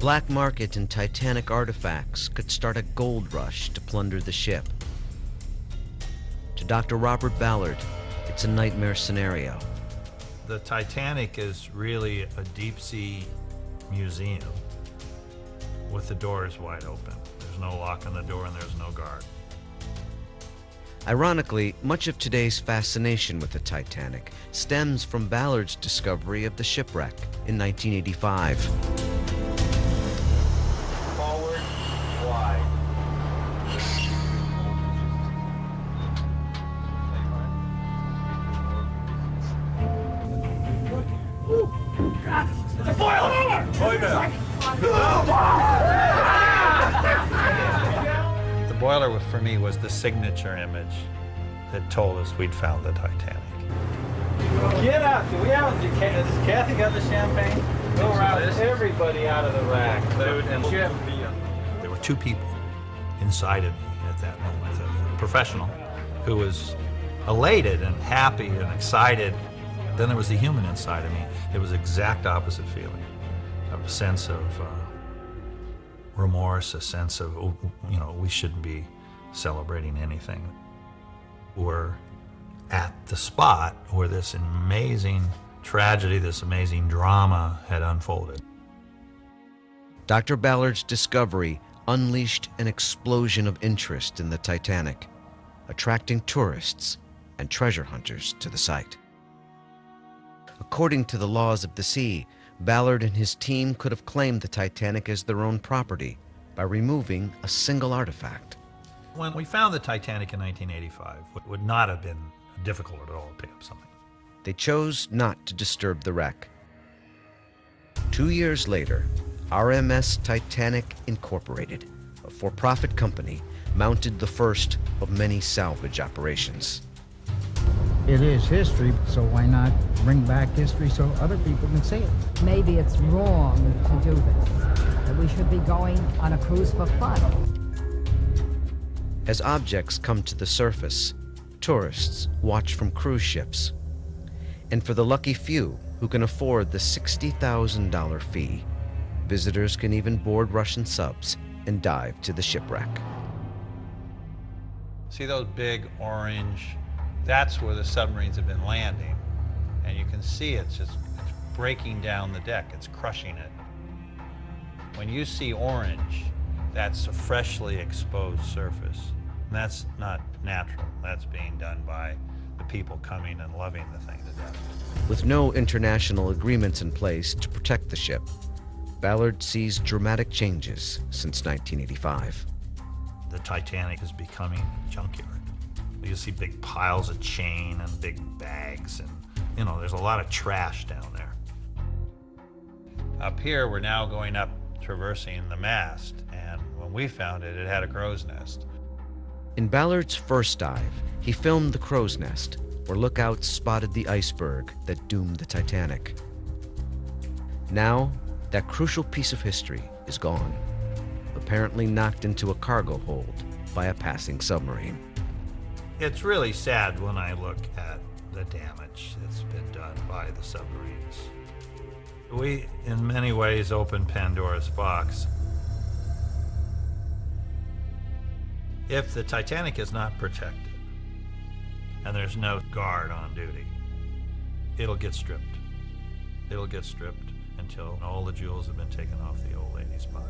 black market in Titanic artifacts could start a gold rush to plunder the ship. To Dr. Robert Ballard, it's a nightmare scenario. The Titanic is really a deep-sea museum with the doors wide open. There's no lock on the door and there's no guard. Ironically, much of today's fascination with the Titanic stems from Ballard's discovery of the shipwreck in 1985. Forward, wide. It's a boiler! The boiler, for me, was the signature image that told us we'd found the Titanic. Get out! Do we have a Has Kathy got the champagne? Go around everybody out of the rack. Dude, and There were two people inside of me at that moment. A professional who was elated and happy and excited. Then there was the human inside of me. It was the exact opposite feeling. A sense of remorse, a sense of, we shouldn't be celebrating anything. We're at the spot where this amazing tragedy, this amazing drama had unfolded. Dr. Ballard's discovery unleashed an explosion of interest in the Titanic, attracting tourists and treasure hunters to the site. According to the laws of the sea, Ballard and his team could have claimed the Titanic as their own property by removing a single artifact. When we found the Titanic in 1985, it would not have been difficult at all to pick up something. They chose not to disturb the wreck. 2 years later, RMS Titanic Incorporated, a for-profit company, mounted the first of many salvage operations. It is history, so why not bring back history so other people can see it? Maybe it's wrong to do this, that we should be going on a cruise for fun. As objects come to the surface, tourists watch from cruise ships. And for the lucky few who can afford the $60,000 fee, visitors can even board Russian subs and dive to the shipwreck. See those big orange, that's where the submarines have been landing. And you can see it's breaking down the deck, it's crushing it. When you see orange, that's a freshly exposed surface. And that's not natural, that's being done by the people coming and loving the thing to death. With no international agreements in place to protect the ship, Ballard sees dramatic changes since 1985. The Titanic is becoming a junkyard. You see big piles of chain and big bags, and there's a lot of trash down there. Up here, we're now going up, traversing the mast, and when we found it, it had a crow's nest. In Ballard's first dive, he filmed the crow's nest, where lookouts spotted the iceberg that doomed the Titanic. Now, that crucial piece of history is gone, apparently knocked into a cargo hold by a passing submarine. It's really sad when I look at the damage that's been done by the submarines. We, in many ways, opened Pandora's box. If the Titanic is not protected, and there's no guard on duty, it'll get stripped. It'll get stripped until all the jewels have been taken off the old lady's body.